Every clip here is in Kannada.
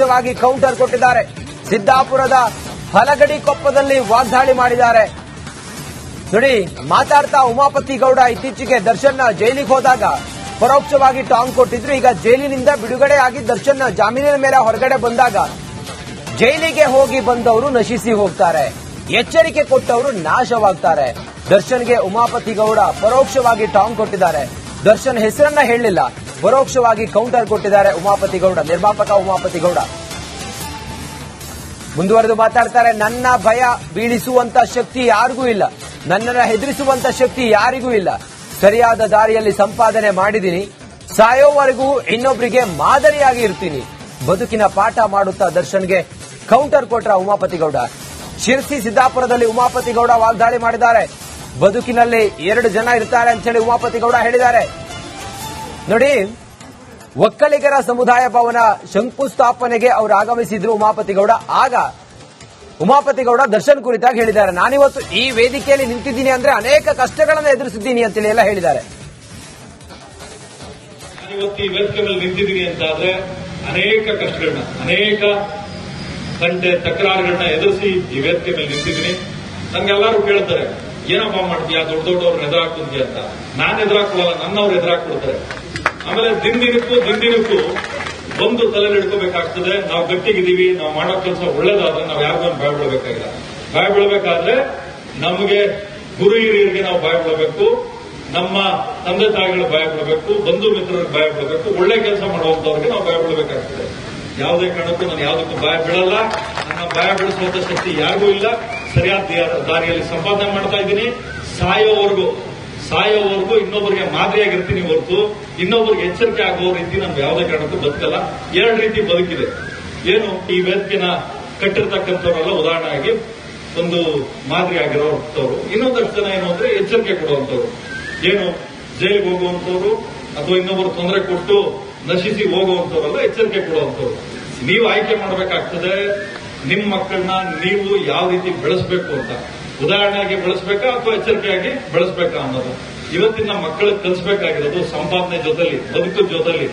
ಪರೋಕ್ಷವಾಗಿ ಕೌಂಟರ್ ಕೊಟ್ಟಿದ್ದಾರೆ. ಸಿದ್ದಾಪುರದ ಹಲಗಡಿ ಕೊಪ್ಪದಲ್ಲಿ ವಾಗ್ದಾಳಿ ಮಾಡಿದ್ದಾರೆ. ನೋಡಿ, ಮಾತಾಡ್ತಾ ಉಮಾಪತಿ ಗೌಡ ಇತ್ತೀಚೆಗೆ ದರ್ಶನ್ ಜೈಲಿಗೆ ಹೋದಾಗ ಪರೋಕ್ಷವಾಗಿ ಟಾಂಗ್ ಕೊಟ್ಟಿದ್ರು. ಈಗ ಜೈಲಿನಿಂದ ಬಿಡುಗಡೆ ಆಗಿ ದರ್ಶನ್ ಜಾಮೀನಿನ ಮೇಲೆ ಹೊರಗಡೆ ಬಂದಾಗ ಜೈಲಿಗೆ ಹೋಗಿ ಬಂದವರು ನಶಿಸಿ ಹೋಗ್ತಾರೆ, ಎಚ್ಚರಿಕೆ ಕೊಟ್ಟವರು ನಾಶವಾಗ್ತಾರೆ. ದರ್ಶನ್ಗೆ ಉಮಾಪತಿ ಗೌಡ ಪರೋಕ್ಷವಾಗಿ ಟಾಂಗ್ ಕೊಟ್ಟಿದ್ದಾರೆ. ದರ್ಶನ್ ಹೆಸರನ್ನ ಹೇಳಲಿಲ್ಲ, ಪರೋಕ್ಷವಾಗಿ ಕೌಂಟರ್ ಕೊಟ್ಟಿದ್ದಾರೆ ಉಮಾಪತಿ ಗೌಡ, ನಿರ್ಮಾಪಕ ಉಮಾಪತಿ ಗೌಡ. ಮುಂದುವರೆದು ಮಾತಾಡ್ತಾರೆ, ನನ್ನ ಭಯ ಬೀಳಿಸುವಂತ ಶಕ್ತಿ ಯಾರಿಗೂ ಇಲ್ಲ, ನನ್ನನ್ನ ಹೆದರಿಸುವಂತ ಶಕ್ತಿ ಯಾರಿಗೂ ಇಲ್ಲ. ಸರಿಯಾದ ದಾರಿಯಲ್ಲಿ ಸಂಪಾದನೆ ಮಾಡಿದ್ದೀನಿ, ಸಾಯೋವರೆಗೂ ಇನ್ನೊಬ್ಬರಿಗೆ ಮಾದರಿಯಾಗಿ ಇರ್ತೀನಿ. ಬದುಕಿನ ಪಾಠ ಮಾಡುತ್ತಾ ದರ್ಶನ್ಗೆ ಕೌಂಟರ್ ಕೊಟ್ರ ಉಮಾಪತಿ ಗೌಡ. ಶಿರ್ಸಿ ಸಿದ್ದಾಪುರದಲ್ಲಿ ಉಮಾಪತಿ ಗೌಡ ವಾಗ್ದಾಳಿ ಮಾಡಿದ್ದಾರೆ. ಬದುಕಿನಲ್ಲಿ 2 ಜನ ಇರ್ತಾರೆ ಅಂತ ಹೇಳಿ ಉಮಾಪತಿ ಗೌಡ ಹೇಳಿದ್ದಾರೆ. ನೋಡಿ, ಒಕ್ಕಲಿಗರ ಸಮುದಾಯ ಭವನ ಶಂಕುಸ್ಥಾಪನೆಗೆ ಅವರು ಆಗಮಿಸಿದ್ರು ಉಮಾಪತಿ ಗೌಡ. ಆಗ ಉಮಾಪತಿ ಗೌಡ ದರ್ಶನ್ ಕುರಿತಾಗಿ ಹೇಳಿದ್ದಾರೆ. ನಾನಿವತ್ತು ಈ ವೇದಿಕೆಯಲ್ಲಿ ನಿಂತಿದ್ದೀನಿ ಅಂದ್ರೆ ಅನೇಕ ಕಷ್ಟಗಳನ್ನು ಎದುರಿಸಿದ್ದೀನಿ ಅಂತೇಳಿ ಎಲ್ಲ ಹೇಳಿದ್ದಾರೆ. ನಾನಿವತ್ತು ಈ ವೇದಿಕೆ ಮೇಲೆ ನಿಂತಿದ್ದೀನಿ ಅಂತ ಆದ್ರೆ ಅನೇಕ ಕಷ್ಟಗಳನ್ನ, ಅನೇಕ ಗಂಟೆ ತಕರಾರುಗಳನ್ನ ಎದುರಿಸಿ ಈ ವೇದಿಕೆ ಮೇಲೆ ನಿಂತಿದ್ದೀನಿ. ನನ್ಗೆಲ್ಲರೂ ಕೇಳ್ತಾರೆ, ಏನಪ್ಪ ಮಾಡ್ತೀಯಾ, ದೊಡ್ಡ ದೊಡ್ಡವ್ರನ್ನ ಎದುರಾಕ್ತಿದ್ಯಾ ಅಂತ. ನಾನು ಎದುರಾಕೊಳ್ಳಲ್ಲ, ನನ್ನವ್ರು ಎದುರಾಕ್ಬಿಡ್ತಾರೆ. ಆಮೇಲೆ ದಿನದಿನಕ್ಕೂ ಒಂದು ತಲೆ ಹಿಡ್ಕೋಬೇಕಾಗ್ತದೆ. ನಾವು ಗಟ್ಟಿಗಿದ್ದೀವಿ, ನಾವು ಮಾಡೋ ಕೆಲಸ ಒಳ್ಳೇದಾದ್ರೆ ನಾವು ಯಾರಿಗೂ ಭಯ ಬೀಳಬೇಕಾಗಿಲ್ಲ. ಭಯ ಬೀಳಬೇಕಾದ್ರೆ ನಮಗೆ ಗುರು ಹಿರಿಯರಿಗೆ ನಾವು ಭಯ ಬೀಳಬೇಕು, ನಮ್ಮ ತಂದೆ ತಾಯಿಗಳಿಗೆ ಭಯ ಬೀಳಬೇಕು, ಬಂಧು ಮಿತ್ರರಿಗೆ ಭಯ ಬೀಳಬೇಕು, ಒಳ್ಳೆ ಕೆಲಸ ಮಾಡುವಂತವ್ರಿಗೆ ನಾವು ಭಯ ಬೀಳಬೇಕಾಗ್ತದೆ. ಯಾವುದೇ ಕಾರಣಕ್ಕೂ ನಾನು ಯಾವುದಕ್ಕೂ ಭಯ ಬೀಳಲ್ಲ. ನನ್ನ ಭಯ ಬೀಳಿಸುವಂತ ಶಕ್ತಿ ಯಾರಿಗೂ ಇಲ್ಲ. ಸರಿಯಾದ ದಾರಿಯಲ್ಲಿ ಸಂಪಾದನೆ ಮಾಡ್ತಾ ಇದ್ದೀನಿ. ಸಾಯೋವರೆಗೂ ಇನ್ನೊಬ್ಬರಿಗೆ ಮಾದರಿಯಾಗಿರ್ತೀನಿ ಹೊರತು ಇನ್ನೊಬ್ಬರಿಗೆ ಎಚ್ಚರಿಕೆ ಆಗುವ ರೀತಿ ನಮ್ಗೆ ಯಾವುದೇ ಕಾರಣಕ್ಕೂ ಬದುಕಲ್ಲ. 2 ರೀತಿ ಬದುಕಿದೆ. ಏನು, ಈ ವೇದಿಕೆನ ಕಟ್ಟಿರ್ತಕ್ಕಂಥವ್ರೆಲ್ಲ ಉದಾಹರಣೆಯಾಗಿ ಒಂದು ಮಾದರಿ ಆಗಿರೋಂಥವ್ರು. ಇನ್ನೊಂದಷ್ಟು ಜನ ಏನು ಅಂದ್ರೆ ಎಚ್ಚರಿಕೆ ಕೊಡುವಂಥವ್ರು. ಏನು, ಜೈಲಿಗೆ ಹೋಗುವಂಥವ್ರು ಅಥವಾ ಇನ್ನೊಬ್ಬರು ತೊಂದರೆ ಕೊಟ್ಟು ನಶಿಸಿ ಹೋಗುವಂಥವ್ರೆಲ್ಲ ಎಚ್ಚರಿಕೆ ಕೊಡುವಂಥವ್ರು. ನೀವು ಆಯ್ಕೆ ಮಾಡಬೇಕಾಗ್ತದೆ ನಿಮ್ಮ ಮಕ್ಕಳನ್ನ ನೀವು ಯಾವ ರೀತಿ ಬೆಳೆಸಬೇಕು ಅಂತ. ಉದಾಹರಣೆಯಾಗಿ ಬೆಳೆಸಬೇಕಾ ಅಥವಾ ಎಚ್ಚರಿಕೆಯಾಗಿ ಬೆಳೆಸಬೇಕಾ ಅನ್ನೋದು ಇವತ್ತಿನ ಮಕ್ಕಳಿಗೆ ಕಲಿಸಬೇಕಾಗಿರೋದು. ಸಂಪಾದನೆ ಜೊತೆಲಿ, ಬದುಕು ಜೊತೆಲಿ,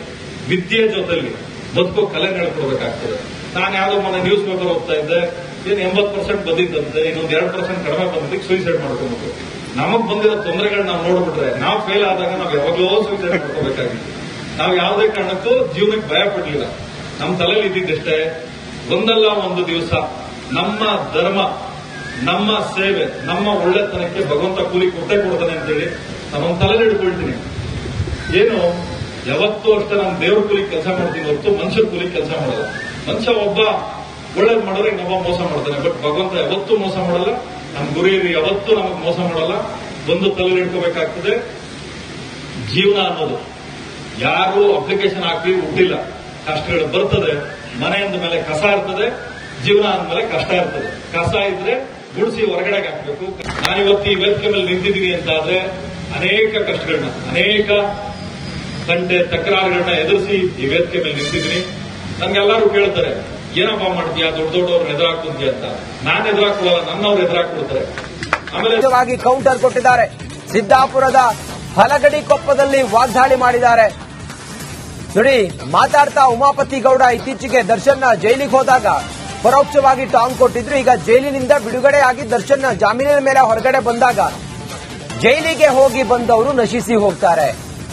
ವಿದ್ಯೆ ಜೊತೆಲಿ ಬದುಕು ಕಲೆ ಹೇಳ್ಕೊಡ್ಬೇಕಾಗ್ತದೆ. ನಾನು ಯಾವುದೋ ಮೊನ್ನೆ ನ್ಯೂಸ್ ಪೇಪರ್ ಓದ್ತಾ ಇದ್ದೆ, ಏನು 80% ಬಂದಿದ್ದಂತೆ, ಇನ್ನೊಂದು 2% ಕಡಿಮೆ ಬಂದಿದ್ದಕ್ಕೆ ಸೂಸೈಡ್ ಮಾಡ್ಕೋಬೇಕು. ನಮಗ್ ಬಂದಿರೋ ತೊಂದರೆಗಳನ್ನ ನಾವು ನೋಡ್ಬಿಟ್ರೆ, ನಾವು ಫೇಲ್ ಆದಾಗ ನಾವು ಯಾವಾಗಲೂ ಸೂಸೈಡ್ ಮಾಡ್ಕೋಬೇಕಾಗಿತ್ತು. ನಾವು ಯಾವುದೇ ಕಾರಣಕ್ಕೂ ಜೀವನಕ್ಕೆ ಭಯ ಪಡಲಿಲ್ಲ. ನಮ್ಮ ತಲೆಯಲ್ಲಿ ಇದ್ದಿದ್ದಷ್ಟೇ, ಒಂದಲ್ಲ ಒಂದು ದಿವಸ ನಮ್ಮ ಧರ್ಮ, ನಮ್ಮ ಸೇವೆ, ನಮ್ಮ ಒಳ್ಳೆತನಕ್ಕೆ ಭಗವಂತ ಕೂಲಿ ಕೊಟ್ಟೆ ಕೊಡ್ತಾನೆ ಅಂತೇಳಿ ನಾನೊಂದು ತಲೆಯಲ್ಲಿ ಹಿಡ್ಕೊಳ್ತೀನಿ. ಏನು, ಯಾವತ್ತೂ ಅಷ್ಟೇ ನಾನು ದೇವ್ರ ಕೂಲಿ ಕೆಲಸ ಮಾಡ್ತೀನಿ ಹೊರತು ಮನುಷ್ಯರ ಕೂಲಿ ಕೆಲಸ ಮಾಡಲ್ಲ. ಮನುಷ್ಯ ಒಬ್ಬ ಒಳ್ಳೇದು ಮಾಡಿದ್ರೆ ಇನ್ನೊಬ್ಬ ಮೋಸ ಮಾಡ್ತಾನೆ. ಬಟ್ ಭಗವಂತ ಯಾವತ್ತೂ ಮೋಸ ಮಾಡಲ್ಲ. ನಮ್ಮ ಗುರಿಯರು ಯಾವತ್ತೂ ನಮಗೆ ಮೋಸ ಮಾಡಲ್ಲ. ಒಂದು ತಲೆಯಲ್ಲಿ ಹಿಡ್ಕೋಬೇಕಾಗ್ತದೆ, ಜೀವನ ಅನ್ನೋದು ಯಾರು ಅಪ್ಲಿಕೇಶನ್ ಹಾಕಿ ಹುಟ್ಟಿಲ್ಲ. ಕಷ್ಟಗಳು ಬರ್ತದೆ. ಮನೆ ಅಂದ ಮೇಲೆ ಕಸ ಇರ್ತದೆ, ಜೀವನ ಅಂದ್ಮೇಲೆ ಕಷ್ಟ ಇರ್ತದೆ. ಕಸ ಇದ್ರೆ ಗುಡಿಸಿ ಹೊರಗಡೆಗೆ ಹಾಕಬೇಕು. ನಾನಿವತ್ತು ಈ ವೇದಿಕೆ ಮೇಲೆ ನಿಂತಿದ್ದೀನಿ ಅಂತ ಆದ್ರೆ ಅನೇಕ ಕಷ್ಟಗಳನ್ನ, ಅನೇಕ ಗಂಟೆ ತಕರಾರುಗಳನ್ನ ಎದುರಿಸಿ ಈ ವೇದಿಕೆ ಮೇಲೆ ನಿಂತಿದ್ದೀನಿ. ನನ್ಗೆಲ್ಲರೂ ಕೇಳ್ತಾರೆ, ಏನಪ್ಪ ಮಾಡ್ತೀಯಾ, ದೊಡ್ಡ ದೊಡ್ಡವ್ರನ್ನ ಎದುರಾಕ್ತಿದ್ಯಾ ಅಂತ. ನಾನು ಎದುರಾಕೊಳ್ಳಲ್ಲ, ನನ್ನವ್ರು ಎದುರಾಕ್ಬಿಡ್ತಾರೆ. ಆಮೇಲೆ ಕೌಂಟರ್ ಕೊಟ್ಟಿದ್ದಾರೆ. ಸಿದ್ದಾಪುರದ ಹಲಗಡಿ ಕೊಪ್ಪದಲ್ಲಿ ವಾಗ್ದಾಳಿ ಮಾಡಿದ್ದಾರೆ. ನೋಡಿ, ಮಾತಾಡ್ತಾ ಉಮಾಪತಿ ಗೌಡ ಇತ್ತೀಚೆಗೆ ದರ್ಶನ್ ಜೈಲಿಗೆ ಹೋದಾಗ ಪರೋಕ್ಷವಾಗಿ ಟಾಂಗ್ ಕೊಟ್ಟಿದ್ರು. ಈಗ ಜೈಲಿನಿಂದ ಬಿಡುಗಡೆ ಆಗಿ ದರ್ಶನ್ ಜಾಮೀನಿನ ಮೇಲೆ ಹೊರಗಡೆ ಬಂದಾಗ ಜೈಲಿಗೆ ಹೋಗಿ ಬಂದವರು ನಶಿಸಿ ಹೋಗ್ತಾರೆ,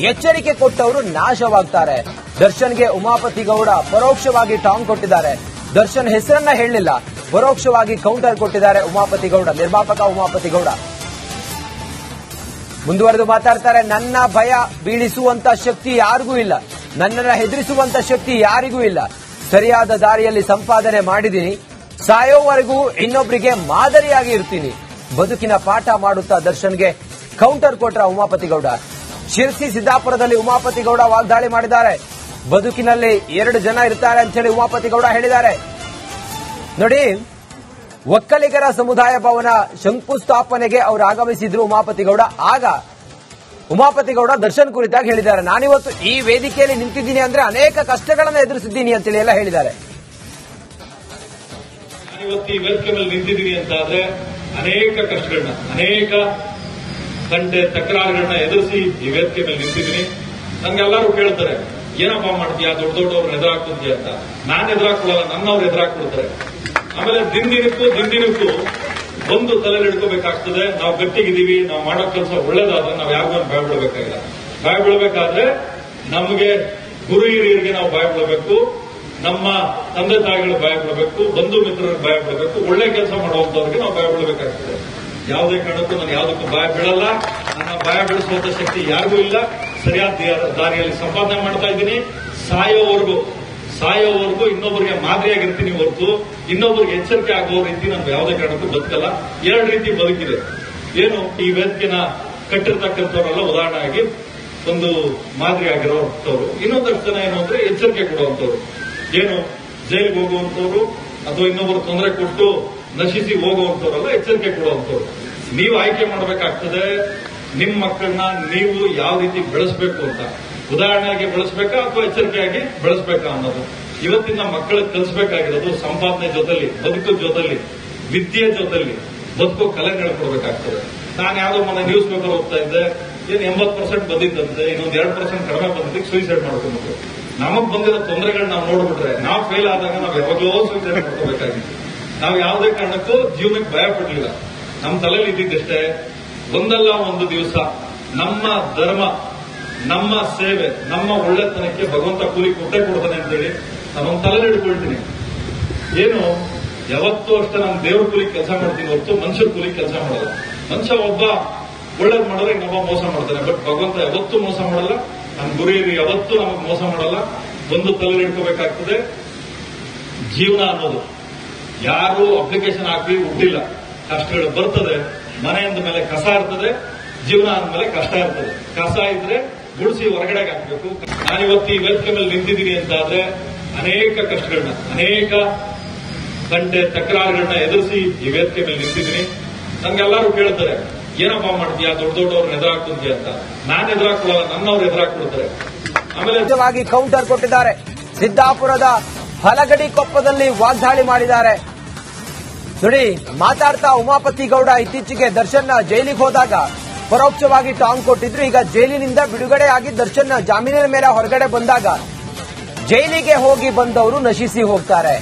ಎಚ್ಚರಿಕೆ ಕೊಟ್ಟವರು ನಾಶವಾಗ್ತಾರೆ. ದರ್ಶನ್ಗೆ ಉಮಾಪತಿ ಗೌಡ ಪರೋಕ್ಷವಾಗಿ ಟಾಂಗ್ ಕೊಟ್ಟಿದ್ದಾರೆ. ದರ್ಶನ್ ಹೆಸರನ್ನ ಹೇಳಲಿಲ್ಲ, ಪರೋಕ್ಷವಾಗಿ ಕೌಂಟರ್ ಕೊಟ್ಟಿದ್ದಾರೆ ಉಮಾಪತಿ ಗೌಡ, ನಿರ್ಮಾಪಕ ಉಮಾಪತಿ ಗೌಡ. ಮುಂದುವರೆದು ಮಾತಾಡ್ತಾರೆ, ನನ್ನ ಭಯ ಬೀಳಿಸುವಂತ ಶಕ್ತಿ ಯಾರಿಗೂ ಇಲ್ಲ, ನನ್ನನ್ನ ಹೆದರಿಸುವಂತ ಶಕ್ತಿ ಯಾರಿಗೂ ಇಲ್ಲ. ಸರಿಯಾದ ದಾರಿಯಲ್ಲಿ ಸಂಪಾದನೆ ಮಾಡಿದ್ದೀನಿ, ಸಾಯೋವರೆಗೂ ಇನ್ನೊಬ್ಬರಿಗೆ ಮಾದರಿಯಾಗಿ ಇರ್ತೀನಿ. ಬದುಕಿನ ಪಾಠ ಮಾಡುತ್ತಾ ದರ್ಶನ್ಗೆ ಕೌಂಟರ್ ಕೊಟ್ರ ಉಮಾಪತಿ ಗೌಡ. ಶಿರ್ಸಿ ಸಿದ್ದಾಪುರದಲ್ಲಿ ಉಮಾಪತಿ ಗೌಡ ವಾಗ್ದಾಳಿ ಮಾಡಿದ್ದಾರೆ. ಬದುಕಿನಲ್ಲಿ 2 ಜನ ಇರ್ತಾರೆ ಅಂತ ಹೇಳಿ ಉಮಾಪತಿ ಗೌಡ ಹೇಳಿದ್ದಾರೆ. ನೋಡಿ, ಒಕ್ಕಲಿಗರ ಸಮುದಾಯ ಭವನ ಶಂಕುಸ್ಥಾಪನೆಗೆ ಅವರು ಆಗಮಿಸಿದ್ರು ಉಮಾಪತಿ ಗೌಡ. ಆಗ ಉಮಾಪತಿ ಗೌಡ ದರ್ಶನ್ ಕುರಿತಾಗಿ ಹೇಳಿದ್ದಾರೆ. ನಾನಿವತ್ತು ಈ ವೇದಿಕೆಯಲ್ಲಿ ನಿಂತಿದ್ದೀನಿ ಅಂದ್ರೆ ಅನೇಕ ಕಷ್ಟಗಳನ್ನು ಎದುರಿಸಿದ್ದೀನಿ ಅಂತೇಳಿ ಎಲ್ಲ ಹೇಳಿದ್ದಾರೆ. ನಾನಿವತ್ತು ಈ ವೇದಿಕೆ ಮೇಲೆ ನಿಂತಿದ್ದೀನಿ ಅಂತ ಆದ್ರೆ ಅನೇಕ ಕಷ್ಟಗಳನ್ನ, ಅನೇಕ ಗಂಟೆ ತಕರಾರುಗಳನ್ನ ಎದುರಿಸಿ ಈ ವೇದಿಕೆ ಮೇಲೆ ನಿಂತಿದ್ದೀನಿ. ನನ್ಗೆಲ್ಲರೂ ಕೇಳ್ತಾರೆ, ಏನಪ್ಪ ಮಾಡ್ತೀಯಾ ದೊಡ್ಡ ದೊಡ್ಡವ್ರನ್ನ ಎದುರಾಕ್ತಿದ್ಯಾ ಅಂತ. ನಾನು ಎದುರಾಕೊಳ್ಳಲ್ಲ, ನನ್ನವ್ರು ಎದುರಾಕ್ಬಿಡ್ತಾರೆ. ಆಮೇಲೆ ದಿನದಿನಕ್ಕೂ ಒಂದು ತಲೆ ಹಿಡ್ಕೋಬೇಕಾಗ್ತದೆ. ನಾವು ಗಟ್ಟಿಗಿದ್ದೀವಿ, ನಾವು ಮಾಡೋ ಕೆಲಸ ಒಳ್ಳೇದಾದ್ರೆ ನಾವು ಯಾರಿಗೂ ಭಯ ಬೀಳಬೇಕಾಗಿಲ್ಲ. ಭಯ ಬೀಳಬೇಕಾದ್ರೆ ನಮಗೆ ಗುರು ಹಿರಿಯರಿಗೆ ನಾವು ಭಯ ಬೀಳಬೇಕು, ನಮ್ಮ ತಂದೆ ತಾಯಿಗಳು ಭಯ ಬೀಳಬೇಕು, ಬಂಧು ಮಿತ್ರರಿಗೆ ಭಯ ಬೀಳಬೇಕು, ಒಳ್ಳೆ ಕೆಲಸ ಮಾಡುವಂತವ್ರಿಗೆ ನಾವು ಭಯ ಬೀಳಬೇಕಾಗ್ತದೆ. ಯಾವುದೇ ಕಾರಣಕ್ಕೂ ನಾನು ಯಾವುದಕ್ಕೂ ಭಯ ಬೀಳಲ್ಲ. ನನ್ನ ಭಯ ಬೀಳಿಸುವಂತ ಶಕ್ತಿ ಯಾರಿಗೂ ಇಲ್ಲ. ಸರಿಯಾದ ದಾರಿಯಲ್ಲಿ ಸಂಪಾದನೆ ಮಾಡ್ತಾ ಇದ್ದೀನಿ. ಸಾಯೋವರೆಗೂ ಇನ್ನೊಬ್ಬರಿಗೆ ಮಾದರಿಯಾಗಿರ್ತೀನಿ ಹೊರತು ಇನ್ನೊಬ್ಬರಿಗೆ ಎಚ್ಚರಿಕೆ ಆಗುವ ರೀತಿ ನಾನು ಯಾವುದೇ ಕಾರಣಕ್ಕೂ ಬದುಕಲ್ಲ. ಎರಡು ರೀತಿ ಬದುಕಿದೆ. ಏನು ಈ ವೇದಿಕೆನ ಕಟ್ಟಿರ್ತಕ್ಕಂಥವರೆಲ್ಲ ಉದಾಹರಣೆಯಾಗಿ ಒಂದು ಮಾದರಿ ಆಗಿರೋಂಥವ್ರು. ಇನ್ನೊಂದಷ್ಟು ಜನ ಏನು ಅಂದ್ರೆ ಎಚ್ಚರಿಕೆ ಕೊಡುವಂಥವ್ರು. ಏನು ಜೈಲಿಗೆ ಹೋಗುವಂಥವ್ರು ಅಥವಾ ಇನ್ನೊಬ್ಬರು ತೊಂದರೆ ಕೊಟ್ಟು ನಶಿಸಿ ಹೋಗುವಂಥವ್ರೆಲ್ಲ ಎಚ್ಚರಿಕೆ ಕೊಡುವಂಥವ್ರು. ನೀವು ಆಯ್ಕೆ ಮಾಡಬೇಕಾಗ್ತದೆ ನಿಮ್ಮ ಮಕ್ಕಳನ್ನ ನೀವು ಯಾವ ರೀತಿ ಬೆಳೆಸಬೇಕು ಅಂತ. ಉದಾಹರಣೆಯಾಗಿ ಬೆಳೆಸಬೇಕಾ ಅಥವಾ ಎಚ್ಚರಿಕೆಯಾಗಿ ಬೆಳೆಸಬೇಕಾ ಅನ್ನೋದು ಇವತ್ತಿನ ಮಕ್ಕಳಿಗೆ ಕಲಿಸಬೇಕಾಗಿರೋದು. ಸಂಪಾದನೆ ಜೊತೆಲಿ, ಬದುಕೋ ಜೊತೆಲಿ, ವಿದ್ಯೆ ಜೊತೆಲಿ ಬದುಕೋ ಕಲೆ ಹೇಳ್ಕೊಡ್ಬೇಕಾಗ್ತದೆ. ನಾನು ಯಾವುದೋ ಮೊನ್ನೆ ನ್ಯೂಸ್ ಪೇಪರ್ ಓದ್ತಾ ಇದ್ದೆ, ಏನು 80% ಬಂದಿದ್ದಂತೆ, ಇನ್ನೊಂದು 2% ಕಡಿಮೆ ಬಂದಿದ್ದಕ್ಕೆ ಸೂಸೈಡ್ ಮಾಡ್ಕೊಂಡ್ಬಿಟ್ಟು. ನಮಗ್ ಬಂದಿರೋ ತೊಂದರೆಗಳನ್ನ ನಾವು ನೋಡ್ಬಿಟ್ರೆ ನಾವು ಫೇಲ್ ಆದಾಗ ನಾವು ಯಾವಾಗಲೂ ಸೂಸೈಡ್ ಮಾಡ್ಕೋಬೇಕಾಗಿತ್ತು. ನಾವು ಯಾವುದೇ ಕಾರಣಕ್ಕೂ ಜೀವನಕ್ಕೆ ಭಯ ಪಡಲಿಲ್ಲ. ನಮ್ಮ ತಲೆಯಲ್ಲಿ ಇದ್ದಿದ್ದಷ್ಟೇ, ಒಂದಲ್ಲ ಒಂದು ದಿವಸ ನಮ್ಮ ಧರ್ಮ, ನಮ್ಮ ಸೇವೆ, ನಮ್ಮ ಒಳ್ಳೆತನಕ್ಕೆ ಭಗವಂತ ಕೂಲಿ ಕೊಟ್ಟೆ ಕೊಡ್ತಾನೆ ಅಂತೇಳಿ ನಾನೊಂದು ತಲೆಯಲ್ಲಿ ಹಿಡ್ಕೊಳ್ತೀನಿ. ಏನು ಯಾವತ್ತೂ ಅಷ್ಟೇ ನಾನು ದೇವ್ರ ಕೂಲಿ ಕೆಲಸ ಮಾಡ್ತೀನಿ ಹೊರತು ಮನುಷ್ಯರ ಕೂಲಿ ಕೆಲಸ ಮಾಡಲ್ಲ. ಮನುಷ್ಯ ಒಬ್ಬ ಒಳ್ಳೇದ್ ಮಾಡಿದ್ರೆ ಇನ್ನೊಬ್ಬ ಮೋಸ ಮಾಡ್ತಾನೆ. ಬಟ್ ಭಗವಂತ ಯಾವತ್ತೂ ಮೋಸ ಮಾಡಲ್ಲ. ನಮ್ಮ ಗುರಿಯರು ಯಾವತ್ತೂ ನಮಗೆ ಮೋಸ ಮಾಡಲ್ಲ. ಒಂದು ತಲೆಯಲ್ಲಿ ಹಿಡ್ಕೋಬೇಕಾಗ್ತದೆ, ಜೀವನ ಅನ್ನೋದು ಯಾರು ಅಪ್ಲಿಕೇಶನ್ ಹಾಕಿ ಹುಟ್ಟಿಲ್ಲ. ಕಷ್ಟಗಳು ಬರ್ತದೆ. ಮನೆಯಿಂದ ಮೇಲೆ ಕಸ ಇರ್ತದೆ, ಜೀವನ ಅಂದ್ಮೇಲೆ ಕಷ್ಟ ಇರ್ತದೆ. ಕಸ ಇದ್ರೆ ಗುಡಿಸಿ ಹೊರಗಡೆಗೆ ಹಾಕಬೇಕು. ನಾನಿವತ್ತು ಈ ವೇದಿಕೆ ಮೇಲೆ ನಿಂತಿದ್ದೀನಿ ಅಂತಾದ್ರೆ ಅನೇಕ ಕಷ್ಟಗಳನ್ನ, ಅನೇಕ ಗಂಟೆ ತಕರಾರುಗಳನ್ನ ಎದುರಿಸಿ ಈ ವೇದಿಕೆ ಮೇಲೆ ನಿಂತಿದ್ದೀನಿ. ನನ್ಗೆಲ್ಲರೂ ಕೇಳ್ತಾರೆ, ಏನಪ್ಪ ಮಾಡ್ತೀಯಾ ದೊಡ್ಡ ದೊಡ್ಡವ್ರನ್ನ ಎದುರಾಕ್ತಿದ್ಯಾ ಅಂತ. ನಾನು ಎದುರಾಕೊಳ್ಳಲ್ಲ, ನನ್ನವ್ರು ಎದುರಾಕ್ಬಿಡ್ತಾರೆ. ಆಮೇಲೆ ಕೌಂಟರ್ ಕೊಟ್ಟಿದ್ದಾರೆ. ಸಿದ್ದಾಪುರದ ಹಲಗಡಿ ಕೊಪ್ಪದಲ್ಲಿ ವಾಗ್ದಾಳಿ ಮಾಡಿದ್ದಾರೆ. ನೋಡಿ, ಮಾತಾಡ್ತಾ ಉಮಾಪತಿ ಗೌಡ ಇತ್ತೀಚೆಗೆ ದರ್ಶನ್ ಜೈಲಿಗೆ ಹೋದಾಗ ಪರೋಕ್ಷವಾಗಿ ಟಾಂಗ್ ಕೊಟ್ಟಿದ್ರು. ಈಗ ಜೈಲಿನಿಂದ ಬಿಡುಗಡೆ ಆಗಿ ದರ್ಶನ್ ಜಾಮೀನಿನ ಮೇಲೆ ಹೊರಗಡೆ ಬಂದಾಗ ಜೈಲಿಗೆ ಹೋಗಿ ಬಂದವರು ನಶಿಸಿ ಹೋಗ್ತಾರೆ,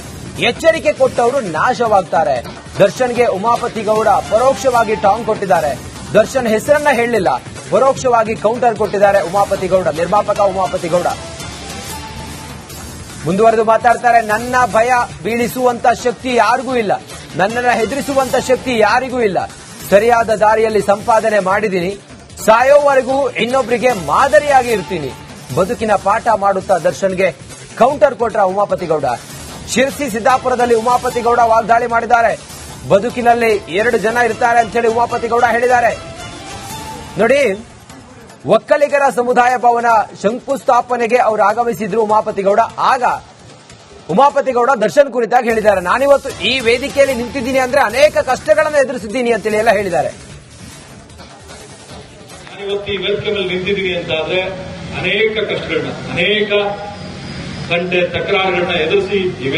ಎಚ್ಚರಿಕೆ ಕೊಟ್ಟವರು ನಾಶವಾಗ್ತಾರೆ. ದರ್ಶನ್ಗೆ ಉಮಾಪತಿ ಗೌಡ ಪರೋಕ್ಷವಾಗಿ ಟಾಂಗ್ ಕೊಟ್ಟಿದ್ದಾರೆ. ದರ್ಶನ್ ಹೆಸರನ್ನ ಹೇಳಲಿಲ್ಲ, ಪರೋಕ್ಷವಾಗಿ ಕೌಂಟರ್ ಕೊಟ್ಟಿದ್ದಾರೆ ಉಮಾಪತಿ ಗೌಡ, ನಿರ್ಮಾಪಕ ಉಮಾಪತಿ ಗೌಡ. ಮುಂದುವರೆದು ಮಾತಾಡ್ತಾರೆ, ನನ್ನ ಭಯ ಬೀಳಿಸುವಂತ ಶಕ್ತಿ ಯಾರಿಗೂ ಇಲ್ಲ, ನನ್ನನ್ನ ಹೆದರಿಸುವಂತ ಶಕ್ತಿ ಯಾರಿಗೂ ಇಲ್ಲ. ಸರಿಯಾದ ದಾರಿಯಲ್ಲಿ ಸಂಪಾದನೆ ಮಾಡಿದ್ದೀನಿ. ಸಾಯೋವರೆಗೂ ಇನ್ನೊಬ್ಬರಿಗೆ ಮಾದರಿಯಾಗಿ ಇರ್ತೀನಿ. ಬದುಕಿನ ಪಾಠ ಮಾಡುತ್ತಾ ದರ್ಶನ್ಗೆ ಕೌಂಟರ್ ಕೊಟ್ರ ಉಮಾಪತಿ ಗೌಡ. ಶಿರ್ಸಿ ಸಿದ್ದಾಪುರದಲ್ಲಿ ಉಮಾಪತಿ ಗೌಡ ವಾಗ್ದಾಳಿ ಮಾಡಿದ್ದಾರೆ. ಬದುಕಿನಲ್ಲಿ 2 ಜನ ಇರ್ತಾರೆ ಅಂತ ಹೇಳಿ ಉಮಾಪತಿ ಗೌಡ ಹೇಳಿದ್ದಾರೆ. ನೋಡಿ, ಒಕ್ಕಲಿಗರ ಸಮುದಾಯ ಭವನ ಶಂಕುಸ್ಥಾಪನೆಗೆ ಅವರು ಆಗಮಿಸಿದ್ರು ಉಮಾಪತಿ ಗೌಡ. ಆಗ ಉಮಾಪತಿ ಗೌಡ ದರ್ಶನ್ ಕುರಿತಾಗಿ ಹೇಳಿದ್ದಾರೆ. ನಾನಿವತ್ತು ಈ ವೇದಿಕೆಯಲ್ಲಿ ನಿಂತಿದ್ದೀನಿ ಅಂದ್ರೆ ಅನೇಕ ಕಷ್ಟಗಳನ್ನು ಎದುರಿಸಿದ್ದೀನಿ ಅಂತೇಳಿ ಎಲ್ಲ ಹೇಳಿದ್ದಾರೆ. ನಾನಿವತ್ತು ಈ ವೇದಿಕೆ ಮೇಲೆ ನಿಂತಿದ್ದೀನಿ ಅಂತಾದ್ರೆ ಅನೇಕ ಕಷ್ಟಗಳನ್ನ, ಅನೇಕ ಗಂಟೆ ತಕರಾರುಗಳನ್ನ ಎದುರಿಸಿ ಈ